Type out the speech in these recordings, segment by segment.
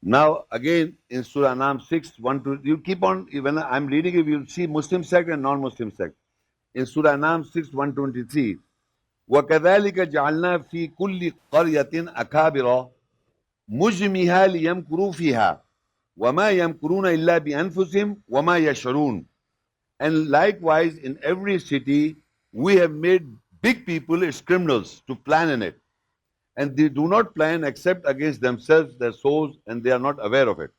Now, again, in Surah Anam 6, 1 to, you keep on, when I'm reading it, you'll see Muslim sect and non-Muslim sect. In Surah Anam 6, 123, وَكَذَلِكَ جَعَلْنَا فِي كُلِّ قَرْيَةٍ أَكَابِرَ مُجْرِمِهَا لِيَمْكُرُوا فِيهَا وَمَا يَمْكُرُونَ إِلَّا بِأَنفُسِهِمْ وَمَا يَشْعُرُونَ. And likewise, in every city, we have made big people as criminals to plan in it. And they do not plan except against themselves, their souls, and they are not aware of it.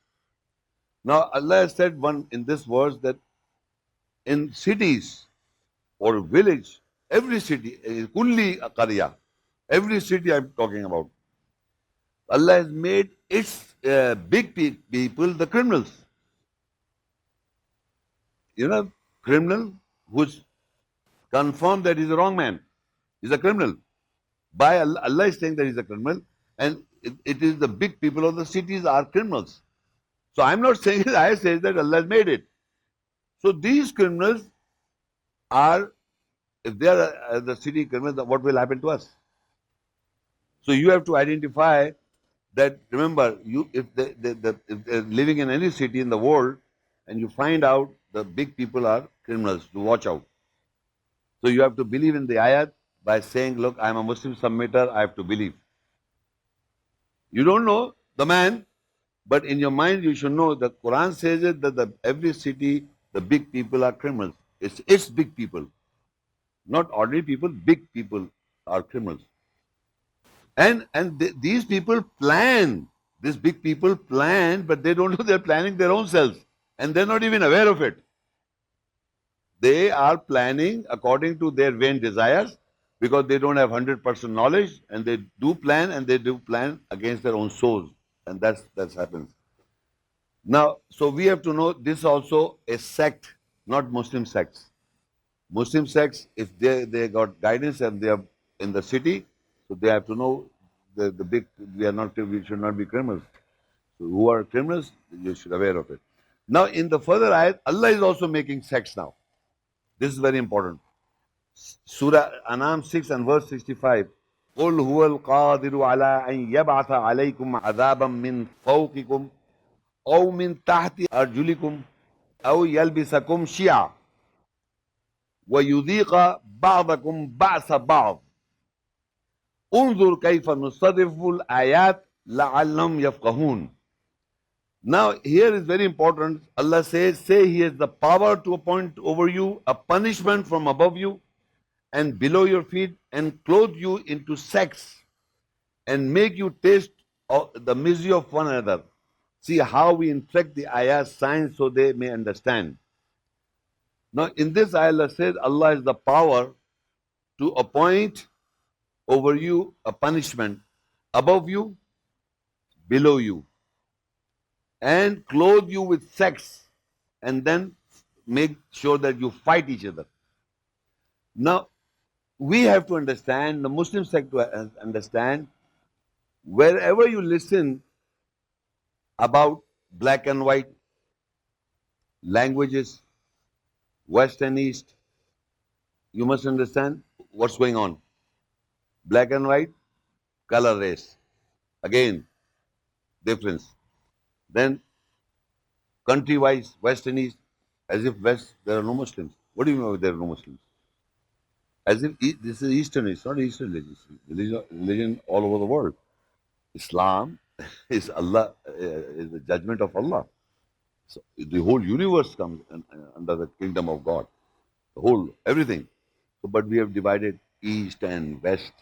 Now, Allah has said one in this verse that in cities or village, every city, kulli qarya, every city I'm talking about, Allah has made its big people the criminals. You know, criminal who's confirmed that he's a wrong man, he's a criminal. By Allah, Allah is saying that he's a criminal, and it is the big people of the cities are criminals. So I'm not saying it, I say that Allah has made it. So these criminals are, if they are the city criminals, what will happen to us? So you have to identify that. Remember, you if they're living in any city in the world, and you find out the big people are criminals, to watch out. So you have to believe in the ayat by saying, look, I'm a Muslim submitter, I have to believe. You don't know the man, but in your mind you should know the Quran says it that every city, the big people are criminals. It's big people. Not ordinary people, big people are criminals. And these people plan, these big people plan, but they don't know they're planning their own selves. And they're not even aware of it. They are planning according to their vain desires because they don't have 100% knowledge, and they do plan, and they do plan against their own souls. And that happens. Now, so we have to know this also a sect, not Muslim sects. Muslim sects, if they got guidance and they are in the city, so they have to know the big, we should not be criminals. So who are criminals, you should be aware of it. Now, in the further ayat, Allah is also making sects now. This is very important. Surah Anam 6 and verse 65. قُلْ هُوَ الْقَادِرُ عَلَىٰ أَنْ يَبْعَثَ عَلَيْكُمْ عَذَابًا مِّنْ فَوْقِكُمْ أَوْ مِنْ تَحْتِ أَرْجُلِكُمْ أَوْ يَلْبِسَكُمْ شِيَعًا وَيُذِيقَ بَعْضَكُمْ بَعْسَ بَعْضٍ انظُرْ كَيْفَ نُصَرِّفُ الْآيَاتِ لَعَلَّهُمْ يَفْقَهُونَ. Now, here is very important. Allah says, say He has the power to appoint over you a punishment from above you and below your feet, and clothe you into sects, and make you taste the misery of one another. See how we inflect the ayah signs so they may understand. Now, in this ayah, Allah says, Allah has the power to appoint over you a punishment above you, below you, and clothe you with sects, and then make sure that you fight each other. Now, we have to understand, the Muslim sect to understand, wherever you listen about black and white, languages, West and East, you must understand what's going on. Black and white, color race. Again, difference. Then country-wise, West and East, as if West, there are no Muslims. What do you mean there are no Muslims? As if this is Eastern, it's not Eastern religion. Religion all over the world. Islam is Allah, is the judgment of Allah. So the whole universe comes under the kingdom of God. The whole, everything. So, but we have divided East and West.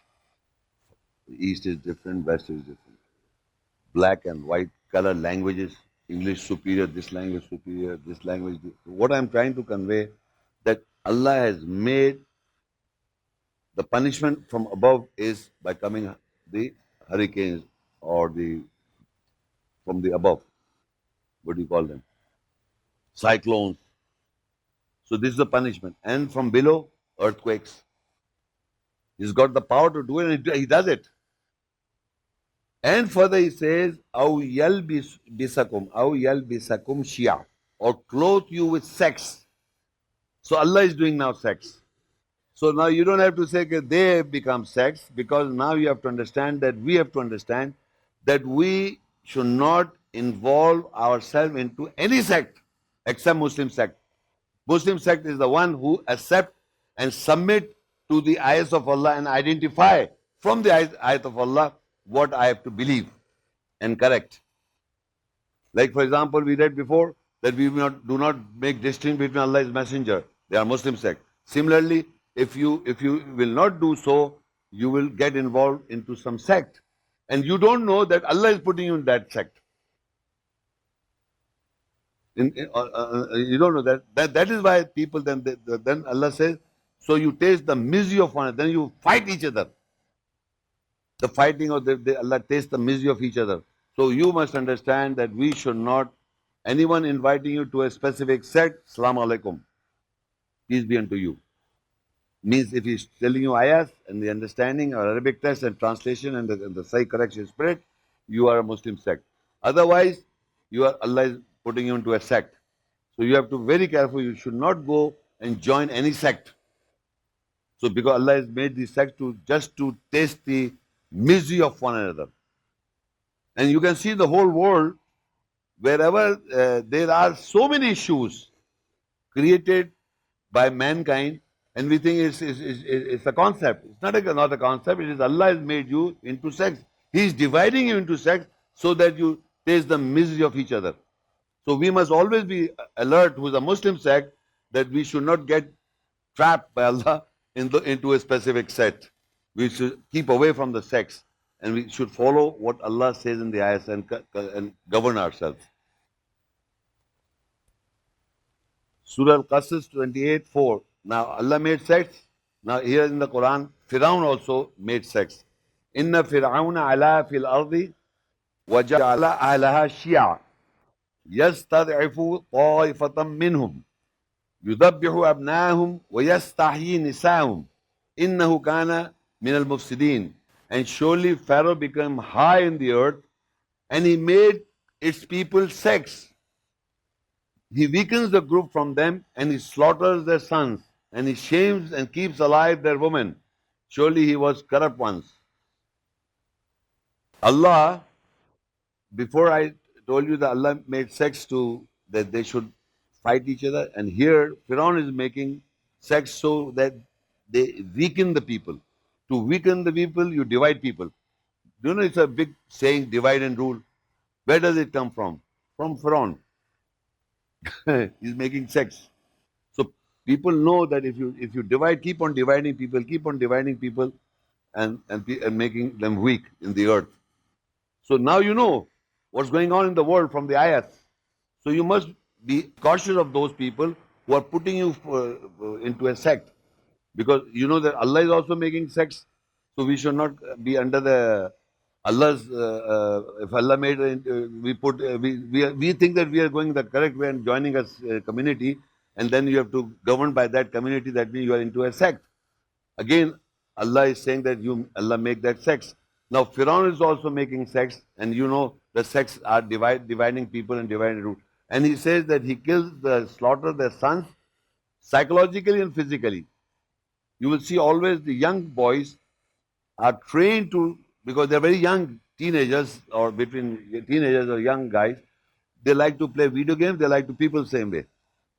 East is different, West is different. Black and white, color, languages, English superior, this language superior, this language. What I'm trying to convey, that Allah has made the punishment from above is by coming the hurricanes or from the above. What do you call them? Cyclones. So this is the punishment. And from below, earthquakes. He's got the power to do it, and he does it. And further he says, أَوْ يَلْبِسَكُمْ شِيَعًا, or clothe you with sects. So Allah is doing now sects. So now you don't have to say that they have become sects, because now you have to understand that we have to understand that we should not involve ourselves into any sect except Muslim sect. Muslim sect is the one who accept and submit to the ayahs of Allah and identify from the ayat of Allah what I have to believe and correct. Like for example, we read before that do not make distinction between Allah and His Messenger. They are Muslim sect. Similarly, if you will not do so, you will get involved into some sect, and you don't know that Allah is putting you in that sect. You don't know that. That is why people then Allah says, so you taste the misery of one another, then you fight each other. The fighting of Allah tastes the misery of each other. So you must understand that we should not, anyone inviting you to a specific sect, Salaam alaikum, peace be unto you. Means if he's telling you ayahs and the understanding or Arabic text and translation and the Sahih correction spirit, you are a Muslim sect. Otherwise, Allah is putting you into a sect. So you have to be very careful. You should not go and join any sect. So because Allah has made these sects just to taste the misery of one another. And you can see the whole world, wherever there are so many issues created by mankind, and we think it's a concept. It's not a concept. It is Allah has made you into sects. He is dividing you into sects so that you taste the misery of each other. So we must always be alert who is a Muslim sect that we should not get trapped by Allah into a specific sect. We should keep away from the sects and we should follow what Allah says in the ayahs and govern ourselves. Surah Al-Qasas 28:4. Now Allah made sects. Now here in the Quran, Firaun also made sects. Inna Firauna ala fil ardi wa ja'ala ahlaha Shia yastad'ifu ta'ifatan minhum yudabbihu abnahum wa yastahyi nisahum innahu kana min al-mufsidin. And surely Pharaoh became high in the earth and he made its people sects. He weakens the group from them and he slaughters their sons and he shames and keeps alive their women. Surely he was corrupt once. Allah, before I told you that Allah made sects that they should fight each other, and here Firaun is making sects so that they weaken the people. To weaken the people, you divide people. Do you know it's a big saying, divide and rule? Where does it come from? From Firaun. He's making sects. So people know that if you divide, keep on dividing people, and making them weak in the earth. So now you know what's going on in the world from the ayats. So you must be cautious of those people who are putting you into a sect, because you know that Allah is also making sects. So we should not be under the Allah's. If Allah made, we think that we are going the correct way and joining a community, and then you have to govern by that community. That means you are into a sect. Again, Allah is saying that Allah make that sects. Now Firaun is also making sects, and you know the sects are dividing people and dividing root. And he says that he kills slaughter their sons psychologically and physically. You will see always the young boys are trained to, because they're very young teenagers or between teenagers or young guys, they like to play video games, they like to people same way,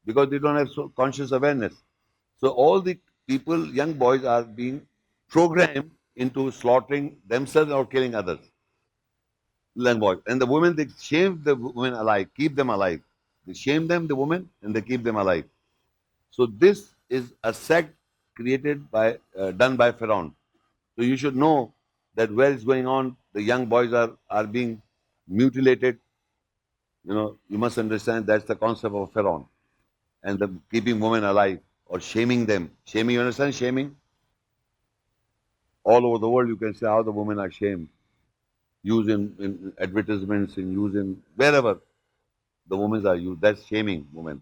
because they don't have conscious awareness. So all the people, young boys, are being programmed into slaughtering themselves or killing others. Young boys. And the women, they shame the women alive, keep them alive. They shame them, the women, and they keep them alive. So this is a sect created by, done by Firaun. So you should know that where it's going on, the young boys are being mutilated. You know, you must understand that's the concept of Firaun. And the keeping women alive or shaming them. Shaming, you understand shaming? All over the world you can see how the women are shamed. Used in advertisements, in wherever the women are used. That's shaming women.